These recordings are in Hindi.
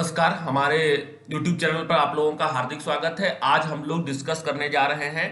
नमस्कार। हमारे YouTube चैनल पर आप लोगों का हार्दिक स्वागत है। आज हम लोग डिस्कस करने जा रहे हैं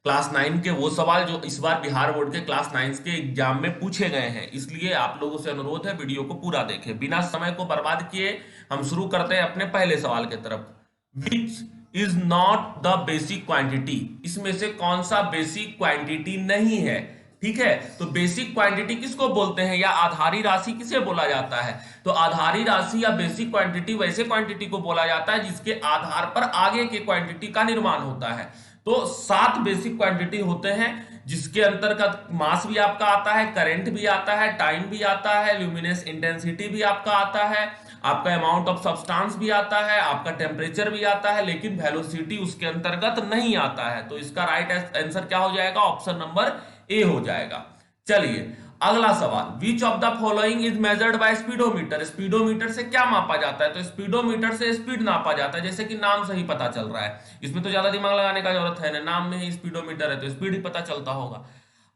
क्लास 9 के वो सवाल जो इस बार बिहार बोर्ड के क्लास 9 के एग्जाम में पूछे गए हैं। इसलिए आप लोगों से अनुरोध है वीडियो को पूरा देखें। बिना समय को बर्बाद किए हम शुरू करते हैं अपने पहले सवाल की तरफ। Which is not the basic quantity, इसमें से कौन सा बेसिक क्वांटिटी नहीं है। ठीक है, तो बेसिक क्वांटिटी किसको बोलते हैं या आधारी राशि किसे बोला जाता है। तो आधारी राशि या बेसिक क्वांटिटी वैसे क्वांटिटी को बोला जाता है जिसके आधार पर आगे के क्वांटिटी का निर्माण होता है। तो 7 बेसिक क्वांटिटी होते हैं जिसके अंतर्गत मास भी आपका आता है, करंट भी आता है, टाइम भी आता है, ल्यूमिनेस इंटेंसिटी भी आपका आता है, आपका अमाउंट ऑफ सब्सटेंस भी आता है, आपका टेम्परेचर भी आता है, लेकिन वेलोसिटी उसके अंतर्गत नहीं आता है। तो इसका राइट आंसर क्या हो जाएगा? ऑप्शन नंबर ए हो जाएगा। चलिए अगला सवाल, which of the following is measured by speedometer. Speedometer से क्या मापा जाता है? तो स्पीडोमीटर से स्पीड नापा जाता है, जैसे कि नाम से ही पता चल रहा है। इसमें तो ज्यादा दिमाग लगाने का जरूरत है ना, नाम में ही स्पीडोमीटर है तो स्पीड ही पता चलता होगा।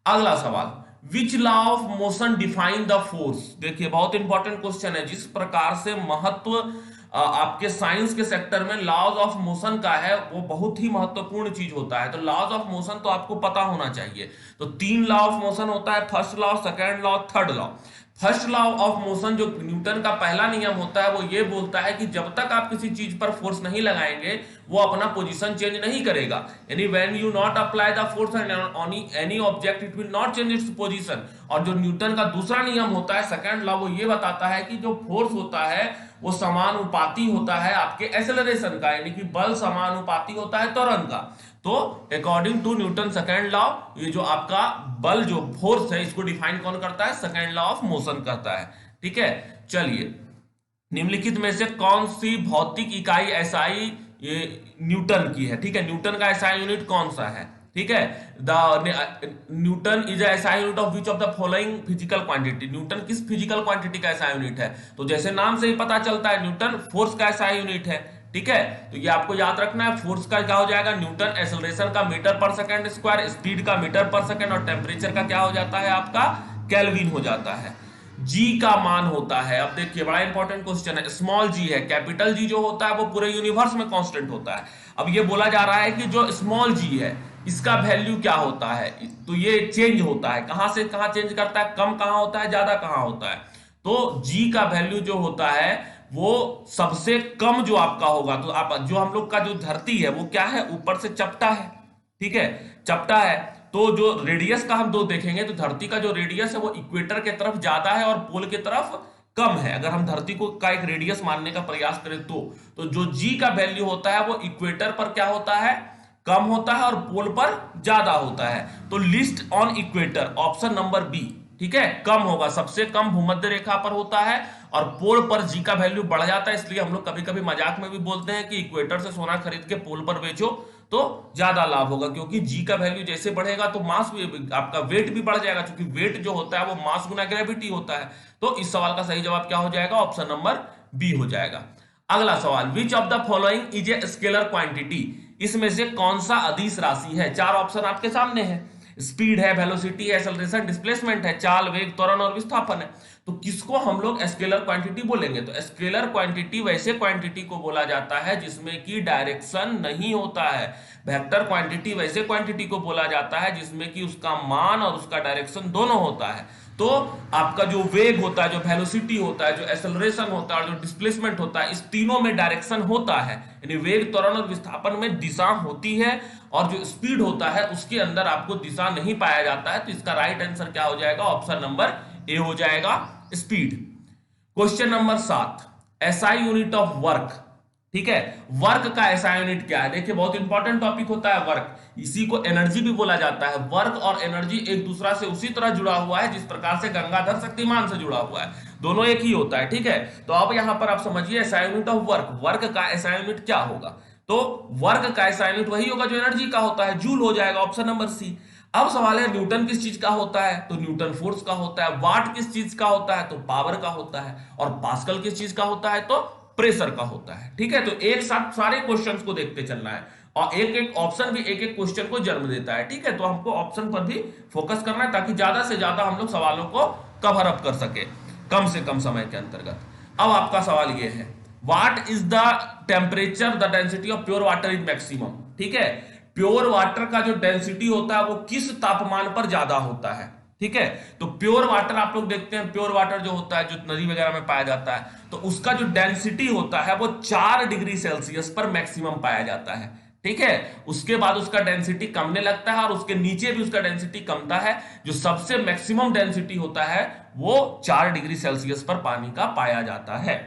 अगला सवाल, which law of motion define the force. देखिए बहुत इंपॉर्टेंट क्वेश्चन है। जिस प्रकार से महत्व आपके साइंस के सेक्टर में लॉज ऑफ मोशन का है वो बहुत ही महत्वपूर्ण चीज होता है। तो लॉज ऑफ मोशन तो आपको पता होना चाहिए। तो 3 लॉ ऑफ मोशन होता है, first law, second law, third law. First law of motion जो न्यूटन का पहला नियम होता है वो ये बोलता है कि जब तक आप किसी चीज पर फोर्स नहीं लगाएंगे वो अपना पोजीशन चेंज नहीं करेगा। यानी when you not apply the force on any object it will not change its position. और जो न्यूटन का दूसरा नियम होता है, सेकंड लॉ, वो ये बताता है कि जो फोर्स होता है वो समानुपाती होता है आपके एक्सेलरेशन का, यानी कि बल समानुपाती होता है त्वरण का। तो according to Newton second law, ये जो आपका बल जो फोर्स है इसको डिफाइन कौन करता है? सेकंड लॉ ऑफ मोशन करता है। ठीक है, चलिए निम्नलिखित में से कौन सी भौतिक इकाई एसआई ये न्यूटन की है? ठीक है, न्यूटन का एसआई यूनिट कौन सा है? ठीक है, Newton is SI unit of which of the following physical quantity. Newton किस फिजिकल क्वांटिटी का एसआई यूनिट है? तो जैसे नाम से ही पता चलता है न्यूटन फोर्स का एसआई यूनिट है। ठीक है, तो ये आपको याद रखना है। फोर्स का क्या हो जाएगा? न्यूटन। एक्सेलरेशन का metre per second square, speed का मीटर पर सेकंड, और टेम्परेचर का क्या हो जाता है आपका? केल्विन हो जाता है। जी का मान होता है, अब देखिए बड़ा इंपॉर्टेंट क्वेश्चन है, स्मॉल जी है। कैपिटल जी जो होता है वो पूरे यूनिवर्स में कांस्टेंट होता है। अब ये बोला जा रहा है कि जो स्मॉल जी है इसका वैल्यू क्या होता है? तो ये चेंज होता है, कहां से कहां चेंज करता है, कम कहां होता है, ज्यादा कहां होता है। तो जी का वैल्यू जो होता है वो सबसे कम जो आपका होगा, तो आप जो हम लोग का जो धरती है वो क्या है? ऊपर से चपटा है। ठीक है, चपटा है। तो जो रेडियस का हम दो देखेंगे तो धरती का जो रेडियस है वो इक्वेटर के तरफ ज्यादा है और पोल के तरफ कम है। अगर हम धरती को का एक रेडियस मानने का प्रयास करें तो जो जी का वैल्यू होता है वो इक्वेटर पर क्या होता है? कम होता है और पोल पर ज्यादा होता है। तो least on equator option number B. ठीक है, कम होगा, सबसे कम भूमध्य रेखा पर होता है और पोल पर जी का वैल्यू बढ़ जाता है। इसलिए हम लोग कभी कभी मजाक में भी बोलते हैं कि इक्वेटर से सोना खरीद के पोल पर बेचो तो ज्यादा लाभ होगा, क्योंकि जी का वैल्यू जैसे बढ़ेगा तो मास भी, आपका वेट भी बढ़ जाएगा, क्योंकि वेट जो होता है वो मास गुना ग्रेविटी होता है। तो इस सवाल का सही जवाब क्या हो जाएगा? ऑप्शन नंबर बी हो जाएगा। अगला सवाल, which of the following is a scalar quantity. इसमें से कौन सा अदिश राशि है? 4 ऑप्शन आपके सामने है। स्पीड है, वेलोसिटी है, एक्सेलरेशन, डिस्प्लेसमेंट है, चाल, वेग, त्वरण और विस्थापन है। तो किसको हम लोग स्केलर क्वांटिटी बोलेंगे? तो स्केलर क्वांटिटी वैसे क्वांटिटी को बोला जाता है जिसमें कि डायरेक्शन नहीं होता है। वेक्टर क्वांटिटी वैसे क्वांटिटी को बोला जाता है जिसमें कि उसका मान और उसका डायरेक्शन दोनों होता है। तो आपका जो वेग होता है, जो वेलोसिटी होता है, जो एक्सेलरेशन होता है और जो डिस्प्लेसमेंट होता है, इस तीनों में डायरेक्शन होता है। यानी वेग, त्वरण और विस्थापन में दिशा होती है और जो स्पीड होता है उसके अंदर आपको दिशा नहीं पाया जाता है। तो इसका राइट आंसर क्या हो जाएगा? ऑप्शन नंबर ए हो जाएगा, speed. Question number 7, SI unit of work. ठीक है, वर्क का एसआई यूनिट क्या है? देखिए बहुत इंपॉर्टेंट टॉपिक होता है वर्क। इसी को एनर्जी भी बोला जाता है। वर्क और एनर्जी एक दूसरा से उसी तरह जुड़ा हुआ है जिस प्रकार से गंगाधर शक्तिमान से जुड़ा हुआ है, दोनों एक ही होता है। ठीक है, तो अब यहां पर आप समझिए SI unit of work. Work का एसआई यूनिट क्या होगा? तो वर्क का एसआई यूनिट वही होगा जो एनर्जी का होता है, जूल हो जाएगा, ऑप्शन नंबर सी। अब सवाल है न्यूटन किस चीज का होता है? तो न्यूटन फोर्स का होता है। वाट किस चीज का होता है? तो पावर का होता है। और पास्कल किस चीज का होता है? तो प्रेशर का होता है। ठीक है, तो एक साथ सारे क्वेश्चंस को देखते चलना है और एक एक ऑप्शन भी एक एक क्वेश्चन को जन्म देता है। ठीक है, तो हमको ऑप्शन पर भी फोकस करना है ताकि ज्यादा से ज्यादा हम लोग सवालों को कवर अप कर सके कम से कम समय के अंतर्गत। अब आपका सवाल यह है, what is the temperature the density of pure water is maximum, ठीक है। प्योर वाटर का जो डेंसिटी होता है वो किस तापमान पर ज्यादा होता है, ठीक है। तो प्योर वाटर आप लोग देखते हैं, प्योर वाटर जो होता है जो नदी वगैरह में पाया जाता है, तो उसका जो डेंसिटी होता है वो 4 डिग्री सेल्सियस पर मैक्सिमम पाया जाता है, ठीक है। उसके बाद उसका डेंसिटी कमने लगता है और उसके नीचे भी उसका डेंसिटी कमता है। जो सबसे मैक्सिमम डेंसिटी होता है वो 4 डिग्री सेल्सियस पर पानी का पाया जाता है।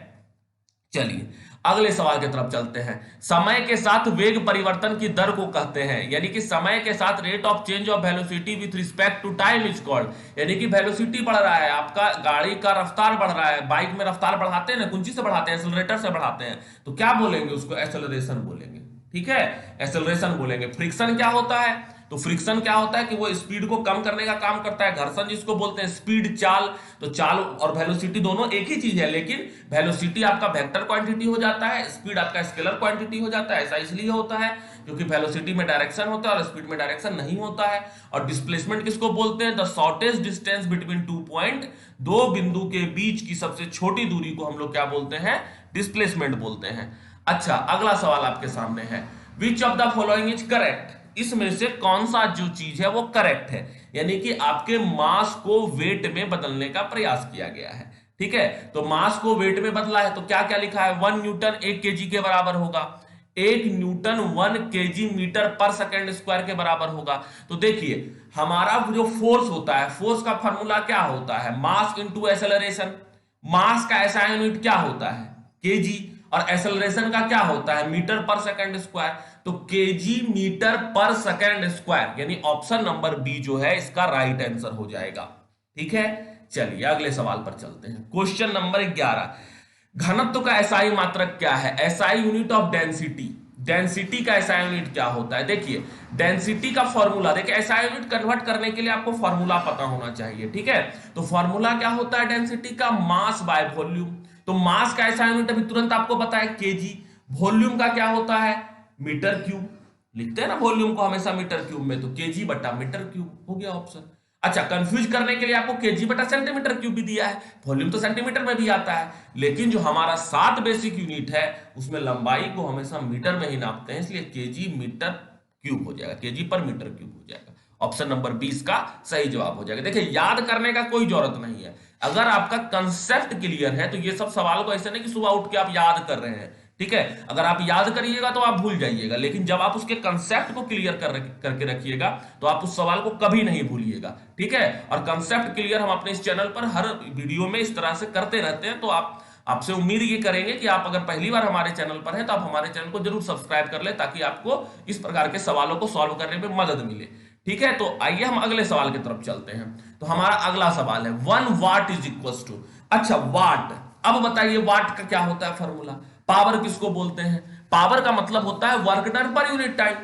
चलिए अगले सवाल की तरफ चलते हैं। समय के साथ वेग परिवर्तन की दर को कहते हैं, यानी कि समय के साथ rate of change of velocity with respect to time is called, यानी कि वेलोसिटी बढ़ रहा है, आपका गाड़ी का रफ्तार बढ़ रहा है। बाइक में रफ्तार बढ़ाते हैं ना, कुंची से बढ़ाते हैं, एक्सेलरेटर से बढ़ाते हैं, तो क्या बोलेंगे उसको, एक्सेलरेशन बोलेंगे, ठीक है, एक्सेलरेशन बोलेंगे। फ्रिक्शन क्या होता है, तो फ्रिक्शन क्या होता है कि वो स्पीड को कम करने का काम करता है। घर्षण जिसको बोलते हैं, स्पीड चाल, तो चाल और वेलोसिटी दोनों एक ही चीज है, लेकिन वेलोसिटी आपका वेक्टर क्वांटिटी हो जाता है, स्पीड आपका स्केलर क्वांटिटी हो जाता है। ऐसा इसलिए होता है क्योंकि वेलोसिटी में डायरेक्शन होता है और स्पीड में डायरेक्शन नहीं होता है। और डिस्प्लेसमेंट किसको बोलते हैं, the shortest distance between 2 point, दो बिंदु के बीच की सबसे छोटी दूरी को हम लोग क्या बोलते हैं, डिस्प्लेसमेंट बोलते हैं। अच्छा अगला सवाल आपके सामने है, which of the following is correct, इसमें से कौन सा जो चीज है वो करेक्ट है, यानी कि आपके मास को वेट में बदलने का प्रयास किया गया है, ठीक है। तो मास को वेट में बदला है तो क्या क्या लिखा है, 1 न्यूटन 1 केजी के बराबर होगा, 1 न्यूटन 1 केजी मीटर पर सेकेंड स्क्वायर के बराबर होगा। तो देखिए हमारा जो फोर्स होता है, फोर्स का फॉर्मूला क्या होता है, मास इंटू एक्सेलरेशन। मास का ऐसा यूनिट क्या होता है, केजी, और एक्सेलरेशन का क्या होता है, मीटर पर सेकंड स्क्वायर। तो KG metre per second square, यानी ऑप्शन नंबर बी जो है इसका राइट आंसर हो जाएगा, ठीक है। चलिए अगले सवाल पर चलते हैं। क्वेश्चन नंबर 11, घनत्व का एसआई मात्रक क्या है, SI unit of density, density का एसआई यूनिट क्या होता है। देखिए डेंसिटी का फॉर्मूला, देखिए एसआई यूनिट कन्वर्ट करने के लिए आपको फॉर्मूला पता होना चाहिए, ठीक है। तो फॉर्मूला क्या होता है डेंसिटी का, मास बाय वॉल्यूम। तो मास का ऐसा यूनिट अभी तुरंत आपको पता है केजी। वॉल्यूम का क्या होता है, मीटर क्यूब, लिखते हैं ना वॉल्यूम को हमेशा मीटर क्यूब में, तो केजी बटा मीटर क्यूब हो गया ऑप्शन। अच्छा कंफ्यूज करने के लिए आपको केजी बटा सेंटीमीटर क्यूब भी दिया है, वॉल्यूम तो सेंटीमीटर में भी आता है, लेकिन जो हमारा 7 बेसिक यूनिट है उसमें लंबाई को हमेशा मीटर में ही नापते हैं, इसलिए केजी मीटर क्यूब हो जाएगा, केजी पर मीटर क्यूब हो जाएगा। ऑप्शन नंबर 20 का सही जवाब हो जाएगा। देखिए याद करने का कोई जरूरत नहीं है, अगर आपका कंसेप्ट क्लियर है तो ये सब सवाल को ऐसे नहीं कि सुबह उठ के आप याद कर रहे हैं, ठीक है। अगर आप याद करिएगा तो आप भूल जाइएगा, लेकिन जब आप उसके कंसेप्ट को क्लियर करके रखिएगा तो आप उस सवाल को कभी नहीं भूलिएगा, ठीक है। और कंसेप्ट क्लियर हम अपने इस चैनल पर हर वीडियो में इस तरह से करते रहते हैं, तो आपसे उम्मीद ये करेंगे कि आप अगर पहली बार हमारे चैनल पर हैं तो आप हमारे चैनल को जरूर सब्सक्राइब कर ले, ताकि आपको इस प्रकार के सवालों को सॉल्व करने में मदद मिले, ठीक है। तो आइए हम अगले सवाल की तरफ चलते हैं। तो हमारा अगला सवाल है 1 वाट इज इक्वल टू, अच्छा वाट, अब बताइए वाट का क्या होता है फॉर्मूला। पावर किसको बोलते हैं, पावर का मतलब होता है work done per unit time,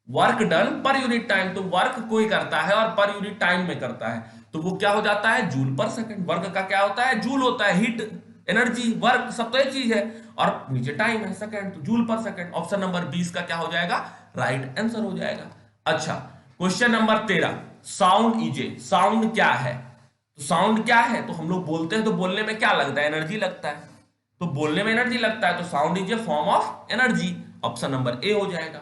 work done per unit time. तो वर्क कोई करता है और पर यूनिट टाइम में करता है, तो वो क्या हो जाता है, जूल पर सेकंड। वर्क का क्या होता है, जूल होता है, हीट एनर्जी, वर्क सब तो एक चीज है, और नीचे टाइम है सेकंड, तो जूल पर सेकंड। ऑप्शन नंबर 20 का क्या हो जाएगा, राइट आंसर हो जाएगा। अच्छा क्वेश्चन नंबर 13, साउंड इजे, साउंड क्या है, तो साउंड क्या है, तो हम लोग बोलते हैं तो बोलने में क्या लगता है, एनर्जी लगता है, तो बोलने में एनर्जी लगता है, तो sound is a form of energy, option number A हो जाएगा।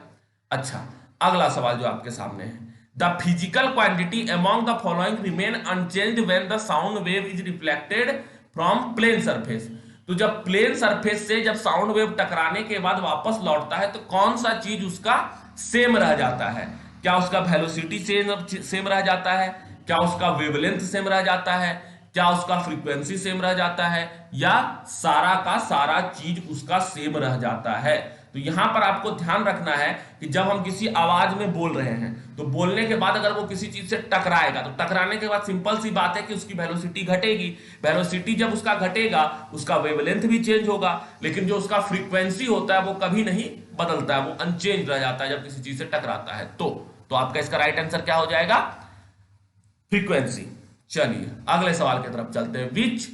अच्छा अगला सवाल जो आपके सामने है, the physical quantity among the following remain unchanged when the sound wave is reflected from plane surface. तो जब प्लेन सरफेस से जब साउंड वेव टकराने के बाद वापस लौटता है तो कौन सा चीज उसका सेम रह जाता है, क्या उसका वेलोसिटी सेम रह जाता है, क्या उसका वेवलेंथ सेम रह जाता है, क्या उसका फ्रीक्वेंसी सेम रह जाता है, या सारा का सारा चीज उसका सेम रह जाता है। तो यहां पर आपको ध्यान रखना है कि जब हम किसी आवाज में बोल रहे हैं तो बोलने के बाद अगर वो किसी चीज से टकराएगा तो टकराने के बाद सिंपल सी बात है कि उसकी वेलोसिटी घटेगी, वेलोसिटी जब उसका घटेगा उसका वेवलेंथ भी चेंज होगा, लेकिन जो उसका फ्रीक्वेंसी होता है वो कभी नहीं बदलता है, वो अनचेंज रह जाता है जब किसी चीज से टकराता है। तो आपका इसका राइट आंसर क्या हो जाएगा, फ्रीक्वेंसी। चलिए अगले सवाल की तरफ चलते हैं, which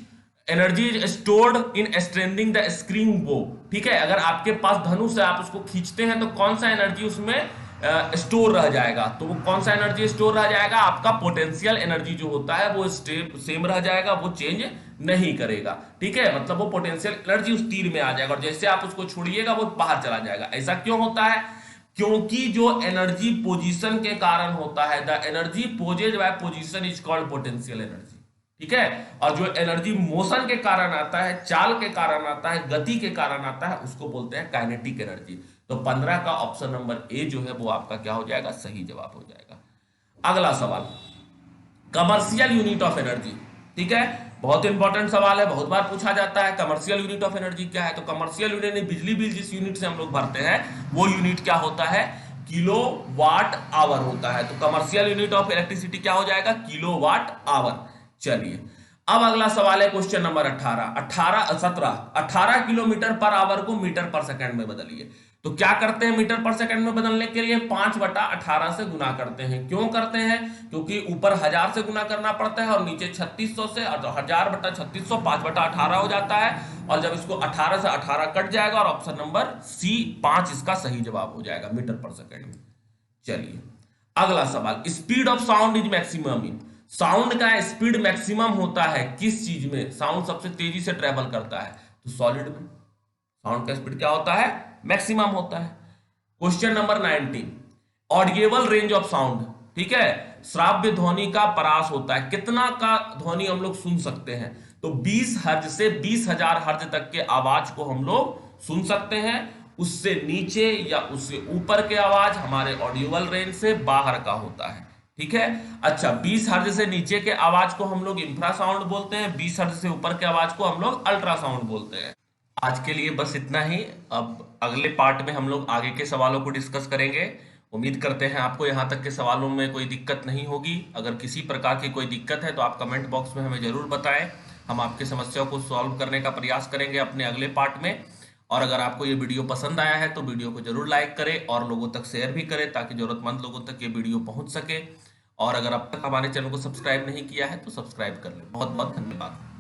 energy is stored in स्ट्रेंडिंग the screen बो, ठीक है। अगर आपके पास धनुष है आप उसको खींचते हैं तो कौन सा एनर्जी उसमें स्टोर रह जाएगा, तो वो कौन सा एनर्जी स्टोर रह जाएगा, आपका पोटेंशियल एनर्जी जो होता है वो सेम रह जाएगा, वो चेंज नहीं करेगा। ठीक है, मतलब वो पोटेंशियल एनर्जी उस तीर में आ जाएगा और जैसे आप उसको छोड़िएगा वो बाहर चला जाएगा। ऐसा क्यों होता है? क्योंकि जो एनर्जी पोजीशन के कारण होता है, the energy possessed by position is called potential energy. ठीक है, और जो एनर्जी मोशन के कारण आता है, चाल के कारण आता है, गति के कारण आता है, उसको बोलते हैं काइनेटिक एनर्जी। तो 15 का ऑप्शन नंबर ए जो है वो आपका क्या हो जाएगा? सही जवाब हो जाएगा। अगला सवाल, कमर्शियल यूनिट ऑफ एनर्जी। ठीक है, बहुत इंपॉर्टेंट सवाल है, बहुत बार पूछा जाता है कमर्शियल यूनिट ऑफ एनर्जी क्या है। तो कमर्शियल यूनिट, बिजली बिल जिस यूनिट से हम लोग भरते हैं वो यूनिट क्या होता है? किलो वाट आवर होता है। तो कमर्शियल यूनिट ऑफ इलेक्ट्रिसिटी क्या हो जाएगा? Kilowatt hour. चलिए, अब अगला सवाल है question number 18 kilometre per hour को मीटर पर सेकंड में बदलिए। तो क्या करते हैं मीटर पर सेकंड में बदलने के लिए? 5/18 से गुना करते हैं। क्यों करते हैं? क्योंकि ऊपर 1000 से गुना करना पड़ता है और नीचे 3600 से, 1000/3600 5/18 हो जाता है। और जब इसको 18 से 18 कट जाएगा और ऑप्शन नंबर सी 5 इसका सही जवाब हो जाएगा मीटर पर सेकंड में। चलिए, अगला सवाल, speed of sound is maximum in. Sound का स्पीड मैक्सिमम होता है किस चीज में? साउंड सबसे तेजी से ट्रेवल करता है तो सॉलिड में साउंड का स्पीड क्या होता है? मैक्सिमम होता है। Question number 19, audible range of sound. ठीक है, श्राव्य ध्वनि का परास होता है, कितना का ध्वनि हम लोग सुन सकते हैं? तो 20 हर्ज से 20,000 हर्ज तक के आवाज को हम लोग सुन सकते हैं। उससे नीचे या उससे ऊपर के आवाज हमारे ऑडियोबल रेंज से बाहर का होता है। ठीक है, अच्छा, 20 हर्ज से नीचे के आवाज को हम लोग इंफ्रासाउंड बोलते हैं, 20 हर्ज से ऊपर के आवाज को हम लोग अल्ट्रासाउंड बोलते हैं। आज के लिए बस इतना ही। अब अगले पार्ट में हम लोग आगे के सवालों को डिस्कस करेंगे। उम्मीद करते हैं आपको यहाँ तक के सवालों में कोई दिक्कत नहीं होगी। अगर किसी प्रकार की कोई दिक्कत है तो आप कमेंट बॉक्स में हमें जरूर बताएं। हम आपके समस्या को सॉल्व करने का प्रयास करेंगे अपने अगले पार्ट में। और अगर आपको ये वीडियो पसंद आया है तो वीडियो को जरूर लाइक करें और लोगों तक शेयर भी करें ताकि जरूरतमंद लोगों तक ये वीडियो पहुंच सके। और अगर अब तक हमारे चैनल को सब्सक्राइब नहीं किया है तो सब्सक्राइब कर लें। बहुत बहुत धन्यवाद।